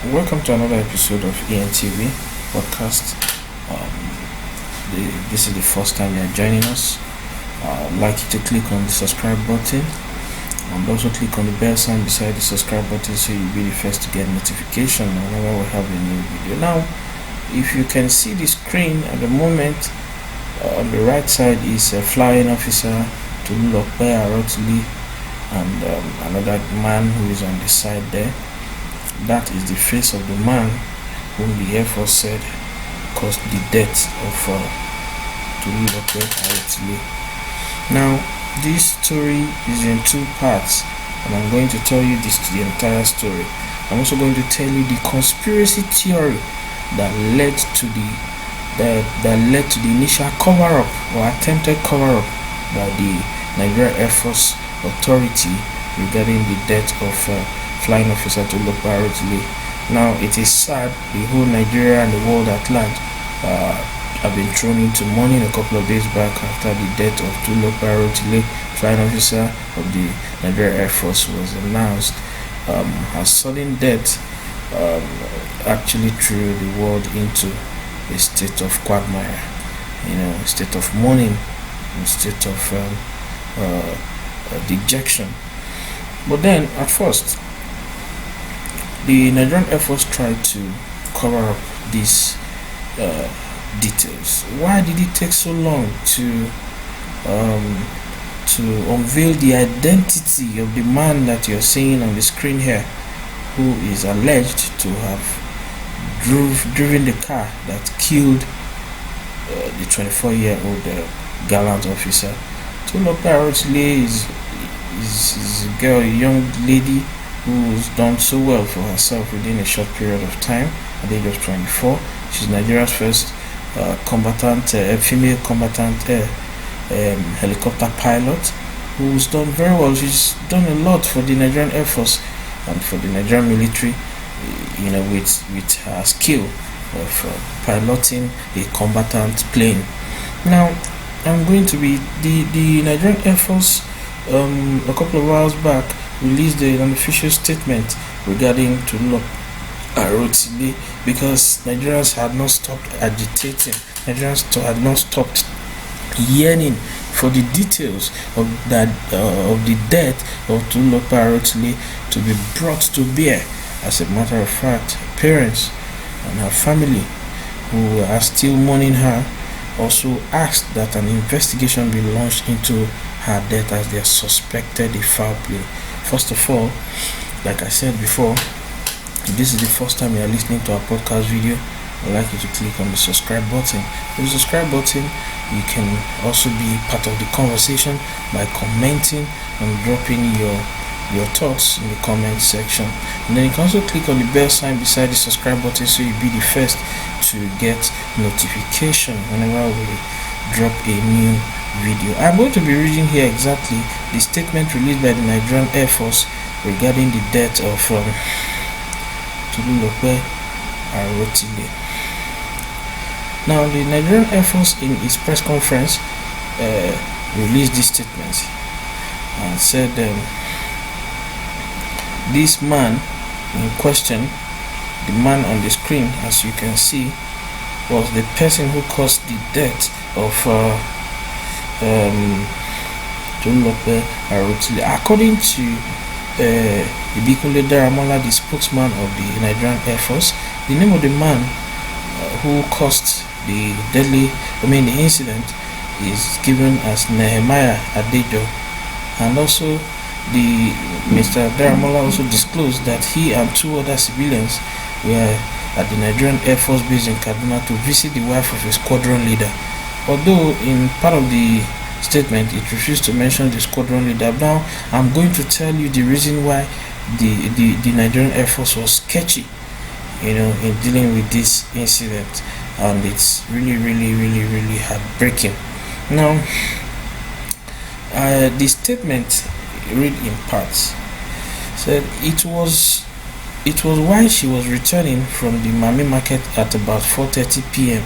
Welcome to another episode of eNTV podcast. This is the first time you are joining us. I'd like you to click on the subscribe button and also click on the bell sign beside the subscribe button so you'll be the first to get notification whenever we have a new video. Now, if you can see the screen at the moment, on the right side is a flying officer to Arotile and another man who is on the side there. That is the face of the man whom the Air Force said caused the death of Arotile. Now, this story is in two parts, and I'm going to tell you the entire story. I'm also going to tell you the conspiracy theory that led to the initial cover-up or attempted cover-up by the Nigeria Air Force authority regarding the death of flying officer to Arotile. Now, it is sad the whole Nigeria and the world at large have been thrown into mourning a couple of days back after the death of Arotile, flying officer of the Nigeria Air Force, was announced. Her sudden death actually threw the world into a state of quagmire, a state of mourning, a state of dejection. But then, at first, the Nigerian Air Force tried to cover up these details. Why did it take so long to unveil the identity of the man that you're seeing on the screen here, who is alleged to have driven the car that killed the 24-year-old gallant officer? Arotile is a girl, a young lady who's done so well for herself within a short period of time. At the age of 24, she's Nigeria's first female combatant helicopter pilot, who's done very well. She's done a lot for the Nigerian Air Force and for the Nigerian military, with her skill of piloting a combatant plane. Now, I'm going to be the Nigerian Air Force a couple of hours back released an unofficial statement regarding to Arotile, because Nigerians had not stopped agitating. Nigerians had not stopped yearning for the details of the death of Arotile to be brought to bear. As a matter of fact, her parents and her family, who are still mourning her, also asked that an investigation be launched into her death, as they suspected a foul play. First of all, like I said before, if this is the first time you are listening to our podcast video, I'd like you to click on the subscribe button. With the subscribe button, you can also be part of the conversation by commenting and dropping your thoughts in the comment section. And then you can also click on the bell sign beside the subscribe button so you'll be the first to get notification whenever we drop a new video. I'm going to be reading here exactly the statement released by the Nigerian Air Force regarding the death of Arotile. Now, the Nigerian Air Force in its press conference released this statement and said this man in question, the man on the screen, as you can see, was the person who caused the death of Arotile. According to Ibikunle Daramola, the spokesman of the Nigerian Air Force, the name of the man who caused the incident is given as Nehemiah Adejo, and also Mr. Daramola also disclosed that he and two other civilians were at the Nigerian Air Force base in Kaduna to visit the wife of a squadron leader. Although in part of the statement it refused to mention the squadron leader. Now I'm going to tell you the reason why the Nigerian Air Force was sketchy, in dealing with this incident, and it's really heartbreaking. Now, the statement read in parts said it was while she was returning from the Mami market at about 4:30 p.m.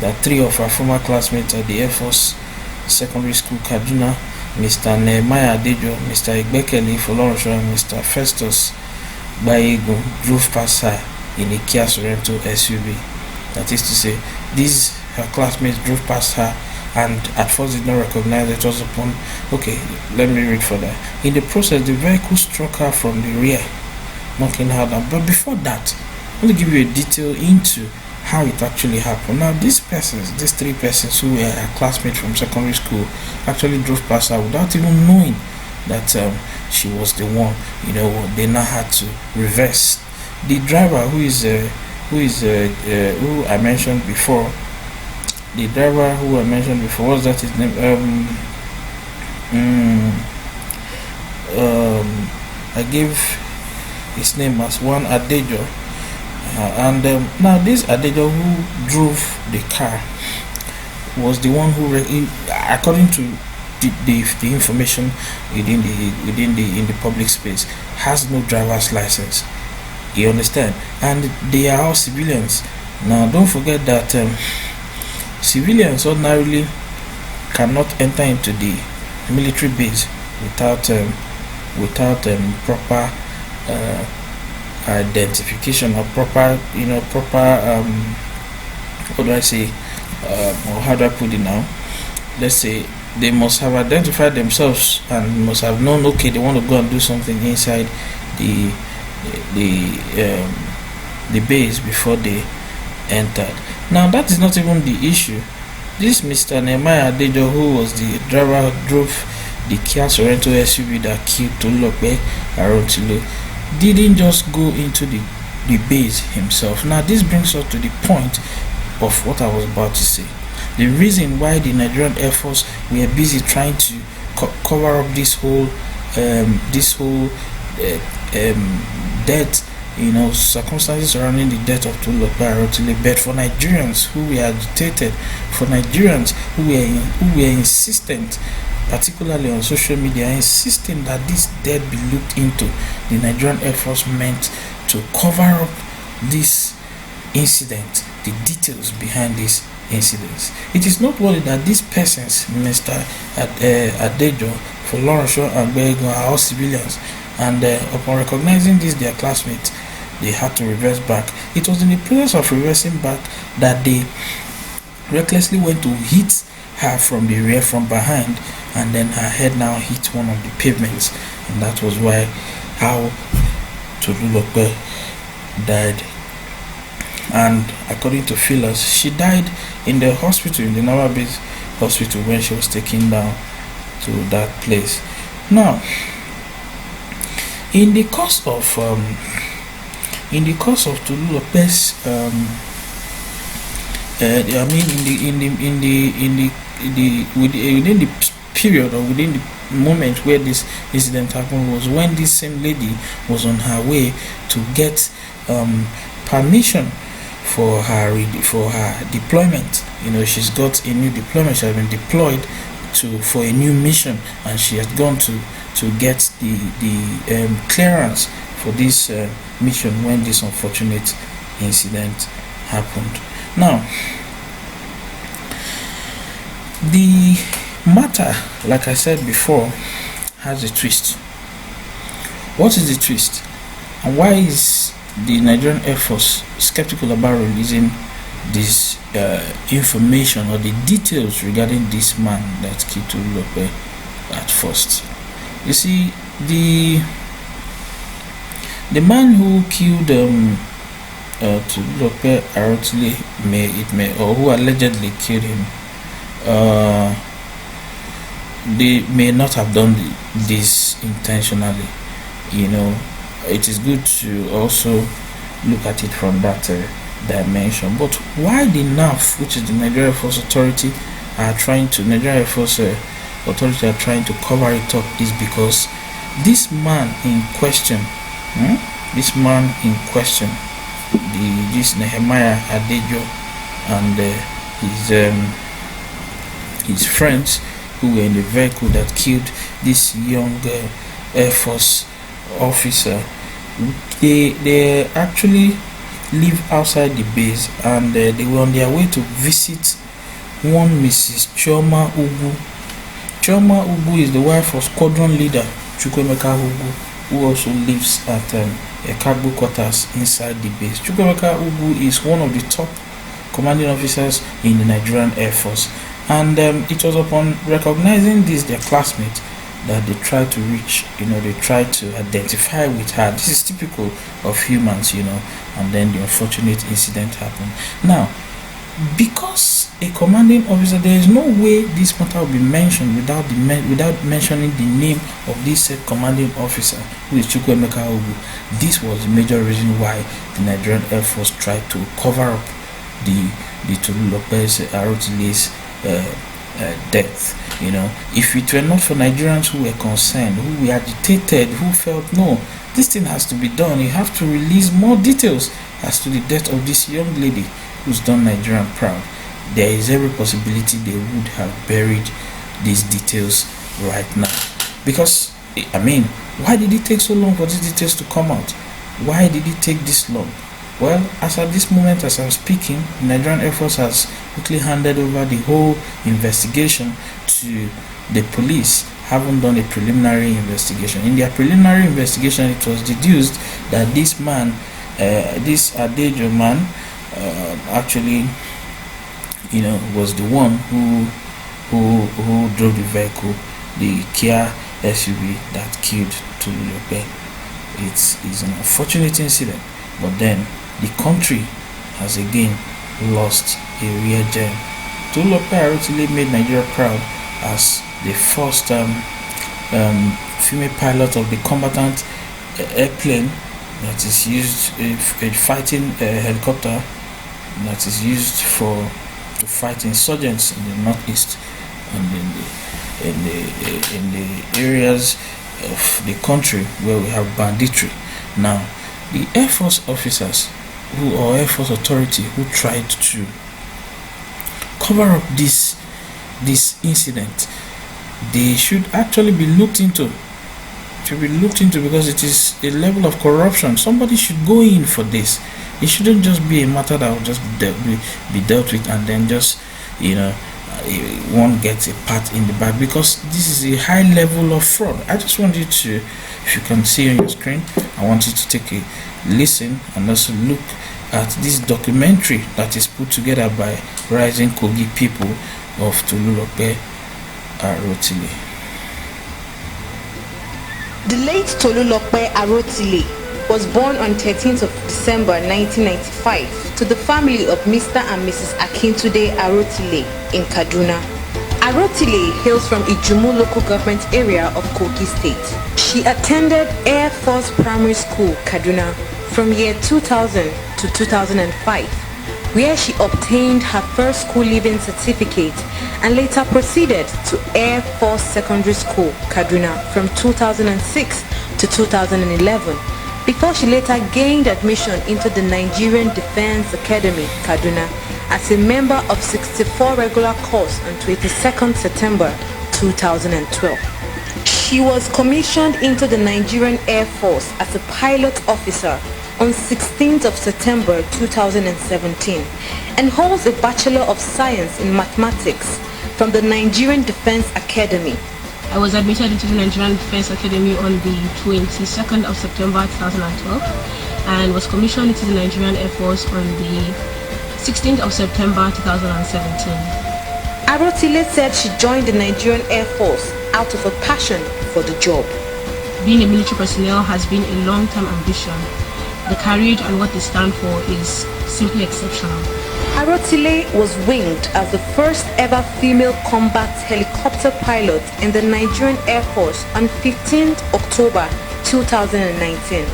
that three of her former classmates at the Air Force Secondary School Kaduna, Mr. Nehemiah Adejo, Mr. Igbekele Folorunso, and Mr. Festus Baego drove past her in a Kia Sorento SUV. That is to say, her classmates drove past her and at first did not recognize it was upon. Okay, let me read further. In the process, the vehicle struck her from the rear, knocking her down. But before that, I want to give you a detail into how it actually happened. Now, these three persons who were her classmates from secondary school, actually drove past her without even knowing that she was the one. They now had to reverse. The driver, who I mentioned before, what's that his name? I gave his name as one Adejo. Now this Adejo who drove the car was the one who, according to the information in the public space, has no driver's license. You understand? And they are all civilians. Now don't forget that civilians ordinarily cannot enter into the military base without proper identification or proper what do I say, or how do I put it now? Let's say they must have identified themselves and must have known, okay, they want to go and do something inside the base before they entered. Now that is not even the issue. This Mr. Nehemiah Adejo, who was the driver who drove the Kia Sorento SUV that killed Tolulope Arotile, didn't just go into the base himself. Now this brings us to the point of what I was about to say. The reason why the Nigerian Air Force were busy trying to cover up this whole death, circumstances surrounding the death of Tolulope Arotile, but for Nigerians who were agitated, for Nigerians who were insistent, particularly on social media, insisting that this death be looked into, the Nigerian Air Force meant to cover up this incident, the details behind this incidents. It is noteworthy that these persons, Mr. Adejo, Folorunso, and Bego, are all civilians, and upon recognizing this, their classmates, they had to reverse back. It was in the process of reversing back that they recklessly went to hit her from the rear, from behind, and then her head now hit one of the pavements, and that was how Tolulope died. And according to Phyllis, she died in the hospital, in the Naval Base Hospital, when she was taken down to that place. Now, in the course of Tolulope's within the period, or within the moment where this incident happened, was when this same lady was on her way to get permission for her deployment. She's got a new deployment. She has been deployed for a new mission, and she has gone to get the clearance for this mission when this unfortunate incident happened. Now, the matter, like I said before, has a twist. What is the twist, and why is the Nigerian Air Force skeptical about releasing this information or the details regarding this man that killed Tolulope at first? You see, the man who killed Tolulope Arotile, or who allegedly killed him, they may not have done this intentionally. It is good to also look at it from that dimension. But why the NAF, which is the Nigerian Air Force Authority, Nigerian Air Force Authority are trying to cover it up, is because this man in question, this Nehemiah Adejo and his friends who were in the vehicle that killed this young Air Force officer, they actually live outside the base, and they were on their way to visit one Mrs. Chioma Ugu. Chioma Ugu is the wife of squadron leader Chukwemeka Ugu, who also lives at a cargo quarters inside the base. Chukwuemeka Ugwu is one of the top commanding officers in the Nigerian Air Force, and it was upon recognizing this, their classmate, that they tried to reach, they tried to identify with her. This is typical of humans, and then the unfortunate incident happened. Now, because a commanding officer, there is no way this matter will be mentioned without mentioning the name of this said commanding officer, who is Chukwuemeka Ugwu. This was the major reason why the Nigerian Air Force tried to cover up the Tolu Lopez Arotile's death. If it were not for Nigerians who were concerned, who were agitated, who felt no, this thing has to be done, you have to release more details as to the death of this young lady who's done Nigeria proud, there is every possibility they would have buried these details right now. Because why did it take so long for these details to come out? Why did it take this long? Well, as at this moment, as I'm speaking, the Nigerian Air Force has quickly handed over the whole investigation to the police, having done a preliminary investigation. In their preliminary investigation, it was deduced that this man, this Adejo man, actually, was the one who drove the vehicle, the Kia SUV that killed Tolu Lope. It's an unfortunate incident, but then the country has again lost a real gem. Tolu Lope Arotile made Nigeria proud as the first female pilot of the combatant airplane that is used, a fighting helicopter that is used to fight insurgents in the northeast and in the areas of the country where we have banditry. Now, the Air Force officers or Air Force authority who tried to cover up this incident, they should actually be looked into. Because it is a level of corruption. Somebody should go in for this. It shouldn't just be a matter that will just be dealt with and then just one gets a pat in the back, because this is a high level of fraud. I just want you to, if you can see on your screen, I want you to take a listen and also look at this documentary that is put together by Rising Kogi people of Tolu Lope Arotile. The late Tolu Lope Arotile was born on 13th of December 1995 to the family of Mr. and Mrs. Akintunde Arotile in Kaduna. Arotile hails from Ijumu local government area of Kogi State. She attended Air Force Primary School, Kaduna, from year 2000 to 2005, where she obtained her first school leaving certificate and later proceeded to Air Force Secondary School, Kaduna, from 2006 to 2011, before she later gained admission into the Nigerian Defense Academy, Kaduna, as a member of 64 regular course on 22nd September 2012. She was commissioned into the Nigerian Air Force as a pilot officer on 16th of September 2017 and holds a Bachelor of Science in Mathematics from the Nigerian Defense Academy. I was admitted into the Nigerian Defense Academy on the 22nd of September 2012 and was commissioned into the Nigerian Air Force on the 16th of September 2017. Arotile said she joined the Nigerian Air Force out of a passion for the job. Being a military personnel has been a long-term ambition. The courage and what they stand for is simply exceptional. Arotile was winged as the first ever female combat helicopter pilot in the Nigerian Air Force on 15th October 2019,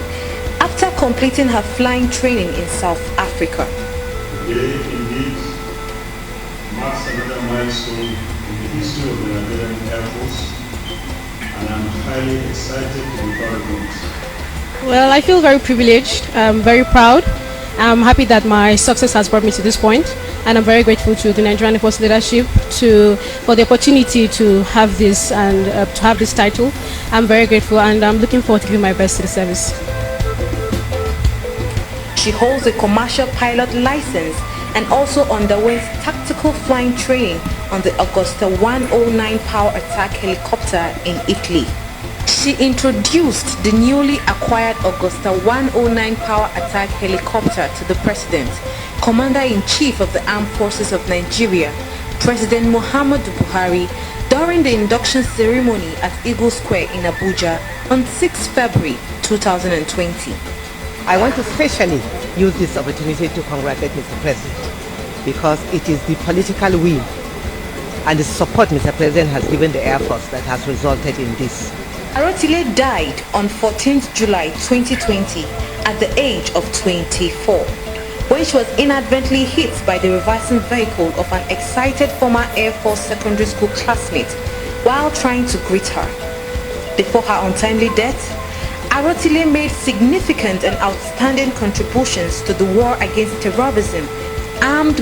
after completing her flying training in South Africa. Today indeed marks another milestone in the history of the Nigerian Air Force, and I'm highly excited to be part of it. Well, I feel very privileged. I'm very proud. I'm happy that my success has brought me to this point, and I'm very grateful to the Nigerian Air Force leadership for the opportunity to have this and to have this title. I'm very grateful, and I'm looking forward to giving my best to the service. She holds a commercial pilot license and also underwent tactical flying training on the Augusta 109 power attack helicopter in Italy. she introduced the newly acquired Augusta 109 power attack helicopter to the President, Commander-in-Chief of the Armed Forces of Nigeria, President Muhammadu Buhari, during the induction ceremony at Eagle Square in Abuja on 6 February 2020. I want to especially use this opportunity to congratulate Mr. President, because it is the political will and the support Mr. President has given the Air Force that has resulted in this. Arotile died on 14th July 2020 at the age of 24, when she was inadvertently hit by the reversing vehicle of an excited former Air Force secondary school classmate while trying to greet her. Before her untimely death, Arotile made significant and outstanding contributions to the war against terrorism, armed